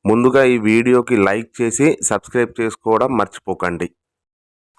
ముందుగా ఈ వీడియోకి లైక్ చేసి సబ్స్క్రైబ్ చేసుకోవడం మర్చిపోకండి.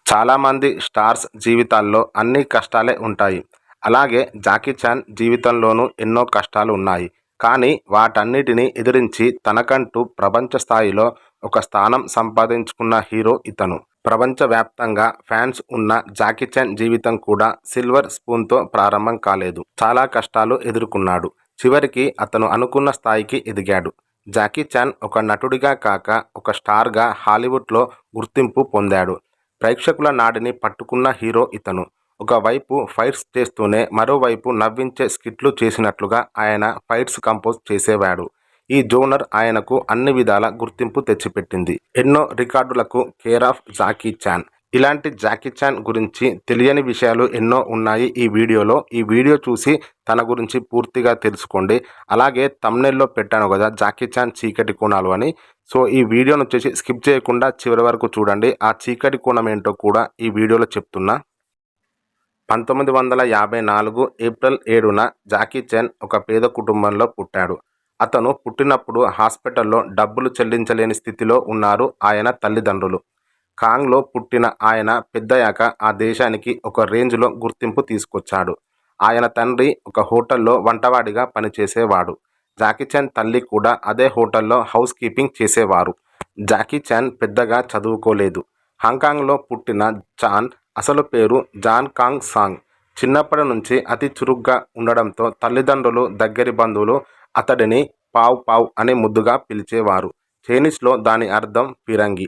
చాలామంది స్టార్స్ జీవితాల్లో అన్ని కష్టాలే ఉంటాయి. అలాగే జాకీ చాన్ జీవితంలోనూ ఎన్నో కష్టాలు ఉన్నాయి. కానీ వాటన్నిటిని ఎదిరించి తనకంటూ ప్రపంచ స్థాయిలో ఒక స్థానం సంపాదించుకున్న హీరో ఇతను. ప్రపంచవ్యాప్తంగా ఫ్యాన్స్ ఉన్న జాకీ చాన్ జీవితం కూడా సిల్వర్ స్పూన్తో ప్రారంభం కాలేదు. చాలా కష్టాలు ఎదుర్కొన్నాడు. చివరికి అతను అనుకున్న స్థాయికి ఎదిగాడు. జాకీ చాన్ ఒక నటుడిగా కాక ఒక స్టార్గా హాలీవుడ్లో గుర్తింపు పొందాడు. ప్రేక్షకుల నాడిని పట్టుకున్న హీరో ఇతను. ఒకవైపు ఫైట్స్ చేస్తూనే మరోవైపు నవ్వించే స్కిట్లు చేసినట్లుగా ఆయన ఫైట్స్ కంపోజ్ చేసేవాడు. ఈ జోనర్ ఆయనకు అన్ని విధాల గుర్తింపు తెచ్చిపెట్టింది. ఎన్నో రికార్డులకు కేర్ ఆఫ్ జాకీ చాన్. ఇలాంటి జాకీ చాన్ గురించి తెలియని విషయాలు ఎన్నో ఉన్నాయి ఈ వీడియోలో. ఈ వీడియో చూసి తన గురించి పూర్తిగా తెలుసుకోండి. అలాగే థంబ్నెయిల్లో పెట్టాను కదా జాకీ చాన్ చీకటి కోణాలు అని. సో ఈ వీడియోను వచ్చేసి స్కిప్ చేయకుండా చివరి వరకు చూడండి. ఆ చీకటి కోణం ఏంటో కూడా ఈ వీడియోలో చెప్తున్నా. 1954 ఏప్రిల్ 7న జాకీ చాన్ ఒక పేద కుటుంబంలో పుట్టాడు. అతను పుట్టినప్పుడు హాస్పిటల్లో డబ్బులు చెల్లించలేని స్థితిలో ఉన్నారు ఆయన తల్లిదండ్రులు. కాంగ్లో పుట్టిన ఆయన పెద్దయ్యాక ఆ దేశానికి ఒక రేంజ్లో గుర్తింపు తీసుకొచ్చాడు. ఆయన తండ్రి ఒక హోటల్లో వంటవాడిగా పనిచేసేవాడు. జాకీ చాన్ తల్లి కూడా అదే హోటల్లో హౌస్ కీపింగ్ చేసేవారు. జాకీ చాన్ పెద్దగా చదువుకోలేదు. హాంకాంగ్లో పుట్టిన చాన్ అసలు పేరు జాన్ కాంగ్ సాంగ్. చిన్నప్పటి నుంచి అతి చురుగ్గా ఉండడంతో తల్లిదండ్రులు, దగ్గరి బంధువులు అతడిని పావ్ పావ్ అని ముద్దుగా పిలిచేవారు. చైనీస్లో దాని అర్థం ఫిరంగి.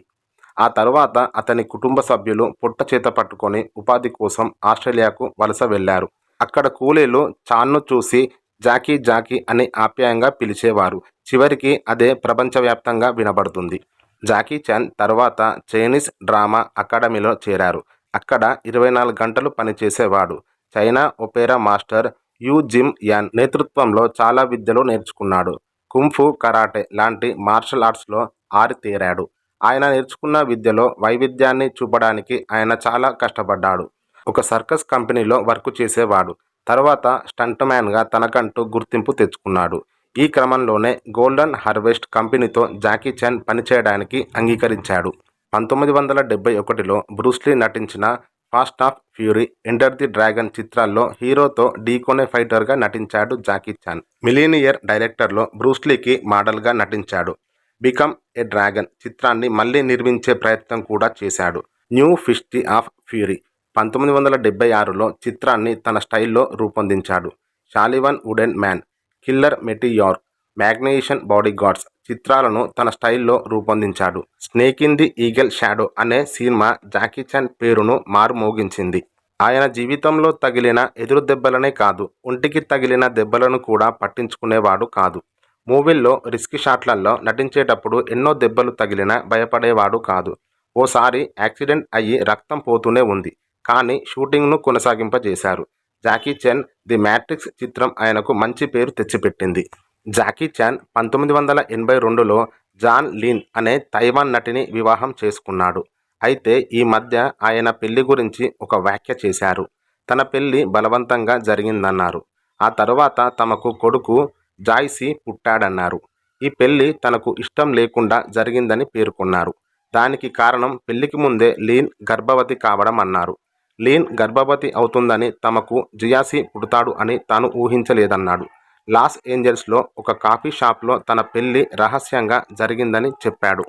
ఆ తర్వాత అతని కుటుంబ సభ్యులు పొట్ట చేత పట్టుకొని ఉపాధి కోసం ఆస్ట్రేలియాకు వలస వెళ్లారు. అక్కడ కూలీలు చాన్ను చూసి జాకీ జాకీ అని ఆప్యాయంగా పిలిచేవారు. చివరికి అదే ప్రపంచవ్యాప్తంగా వినబడుతుంది. జాకీ చాన్ తర్వాత చైనీస్ డ్రామా అకాడమీలో చేరారు. అక్కడ 24 గంటలు పనిచేసేవాడు. China Opera master you gym an నేతృత్వంలో చాలా విద్యలు నేర్చుకున్నాడు. కుంఫు, కరాటే లాంటి మార్షల్ ఆర్ట్స్లో ఆరితేరాడు. ఆయన నేర్చుకున్న విద్యలో వైవిధ్యాన్ని చూపడానికి ఆయన చాలా కష్టపడ్డాడు. ఒక సర్కస్ కంపెనీలో వర్క్ చేసేవాడు. తర్వాత స్టంట్ మ్యాన్గా తనకంటూ గుర్తింపు తెచ్చుకున్నాడు. ఈ క్రమంలోనే గోల్డెన్ హార్వెస్ట్ కంపెనీతో జాకీ చాన్ పనిచేయడానికి అంగీకరించాడు. 1971లో బ్రూస్లీ నటించిన fast of fury, enter the dragon చిత్రాల్లో హీరోతో ఢీకొనే ఫైటర్గా నటించాడు జాకీ చాన్. మిలీనియర్ డైరెక్టర్లో బ్రూస్లీకి మోడల్గా నటించాడు. బికమ్ ఏ డ్రాగన్ చిత్రాన్ని మళ్లీ నిర్మించే ప్రయత్నం కూడా చేశాడు. న్యూ ఫిస్ట్ ఆఫ్ ఫ్యూరీ 1976లో చిత్రాన్ని తన స్టైల్లో రూపొందించాడు. Shaolin wooden man, killer meteor, magician bodyguards చిత్రాలను తన స్టైల్లో రూపొందించాడు. Snake in the eagle shadow అనే సినిమా జాకీ చాన్ పేరును మారుమోగించింది. ఆయన జీవితంలో తగిలిన ఎదురు దెబ్బలనే కాదు, ఒంటికి తగిలిన దెబ్బలను కూడా పట్టించుకునేవాడు కాదు. మూవీల్లో రిస్కీ షాట్లలో నటించేటప్పుడు ఎన్నో దెబ్బలు తగిలినా భయపడేవాడు కాదు. ఓసారి యాక్సిడెంట్ అయ్యి రక్తం పోతూనే ఉంది. కానీ షూటింగ్ను కొనసాగింపజేశారు. జాకీ చాన్ ది మ్యాట్రిక్స్ చిత్రం ఆయనకు మంచి పేరు తెచ్చిపెట్టింది. జాకీ చాన్ 1982లో జాన్ లీన్ అనే తైవాన్ నటిని వివాహం చేసుకున్నాడు. అయితే ఈ మధ్య ఆయన పెళ్లి గురించి ఒక వ్యాఖ్య చేశారు. తన పెళ్లి బలవంతంగా జరిగిందన్నారు. ఆ తర్వాత తమకు కొడుకు జాయ్సీ పుట్టాడన్నారు. ఈ పెళ్లి తనకు ఇష్టం లేకుండా జరిగిందని పేర్కొన్నారు. దానికి కారణం పెళ్లికి ముందే లీన్ గర్భవతి కావడం అన్నారు. లీన్ గర్భవతి అవుతుందని, తమకు జియాసీ పుడతాడు అని తాను ఊహించలేదన్నాడు. లాస్ ఏంజల్స్లో ఒక కాఫీ షాప్లో తన పెళ్లి రహస్యంగా జరిగిందని చెప్పాడు.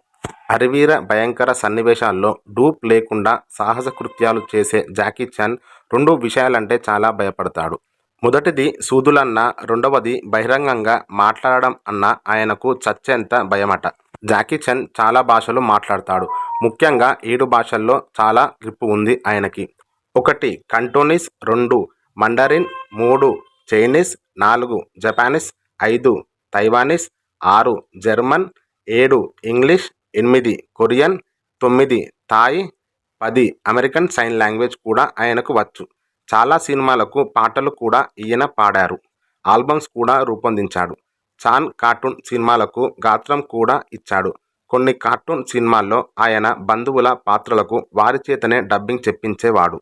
అరివీర భయంకర సన్నివేశాల్లో డూప్ లేకుండా సాహస కృత్యాలు చేసే జాకీ చాన్ 2 విషయాలంటే చాలా భయపడతాడు. మొదటిది సూదులన్నా, రెండవది బహిరంగంగా మాట్లాడడం అన్నా ఆయనకు చచ్చేంత భయమట. జాకీ చాన్ చాలా భాషలు మాట్లాడతాడు. ముఖ్యంగా 7 భాషల్లో చాలా గ్రిప్ ఉంది ఆయనకి. 1 Cantonese, 2 Mandarin, 3 Chinese, 4 Japanese, 5 Taiwanese, 6 German, 7 English, 8 Korean, 9 Thai, 10 American sign language కూడా ఆయనకు వచ్చు. చాలా సినిమాలకు పాటలు కూడా ఈయన పాడారు. ఆల్బమ్స్ కూడా రూపొందించాడు. చాన్ కార్టూన్ సినిమాలకు గాత్రం కూడా ఇచ్చాడు. కొన్ని కార్టూన్ సినిమాల్లో ఆయన బంధువుల పాత్రలకు వారి చేతనే డబ్బింగ్ చెప్పించేవాడు.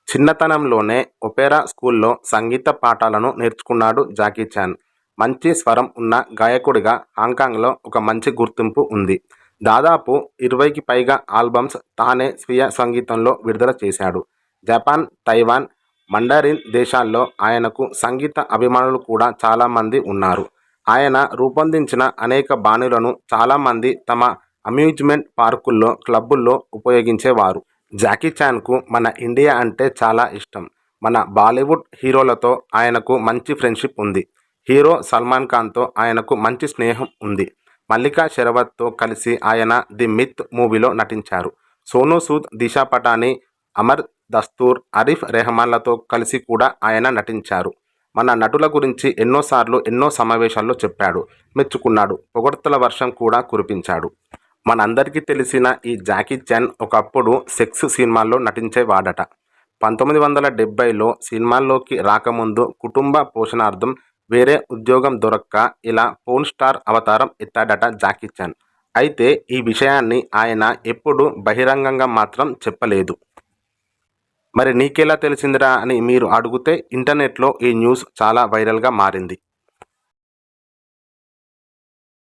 చిన్నతనంలోనే ఒపేరా స్కూల్లో సంగీత పాఠాలను నేర్చుకున్నాడు జాకీ చాన్. మంచి స్వరం ఉన్న గాయకుడిగా హాంకాంగ్లో ఒక మంచి గుర్తింపు ఉంది. దాదాపు 20కి పైగా ఆల్బమ్స్ తానే స్వీయ సంగీతంలో విడుదల చేశాడు. జపాన్, తైవాన్, మండరిన్ దేశాల్లో ఆయనకు సంగీత అభిమానులు కూడా చాలామంది ఉన్నారు. ఆయన రూపొందించిన అనేక బాణీలను చాలామంది తమ అమ్యూజ్మెంట్ పార్కుల్లో, క్లబ్బుల్లో ఉపయోగించేవారు. జాకీ చాన్కు మన ఇండియా అంటే చాలా ఇష్టం. మన బాలీవుడ్ హీరోలతో ఆయనకు మంచి ఫ్రెండ్షిప్ ఉంది. హీరో సల్మాన్ ఖాన్తో ఆయనకు మంచి స్నేహం ఉంది. మల్లికా షెరావత్తో కలిసి ఆయన ది మిత్ మూవీలో నటించారు. సోనూ సూద్, దిశా పటాని, అమర్ దస్తూర్, అరిఫ్ రెహమాన్లతో కలిసి కూడా ఆయన నటించారు. మన నటుల గురించి ఎన్నోసార్లు ఎన్నో సమావేశాల్లో చెప్పాడు, మెచ్చుకున్నాడు, పొగడ్తల వర్షం కూడా కురిపించాడు. మనందరికీ తెలిసిన ఈ జాకీ చాన్ ఒకప్పుడు సెక్స్ సినిమాల్లో నటించేవాడట. 1970లో సినిమాల్లోకి రాకముందు కుటుంబ పోషణార్థం వేరే ఉద్యోగం దొరక్క ఇలా పోర్న్ స్టార్ అవతారం ఎత్తాడట జాకీ చాన్. అయితే ఈ విషయాన్ని ఆయన ఎప్పుడూ బహిరంగంగా మాత్రం చెప్పలేదు. మరి నీకెలా తెలిసిందిరా అని మీరు అడిగితే ఇంటర్నెట్లో ఈ న్యూస్ చాలా వైరల్గా మారింది.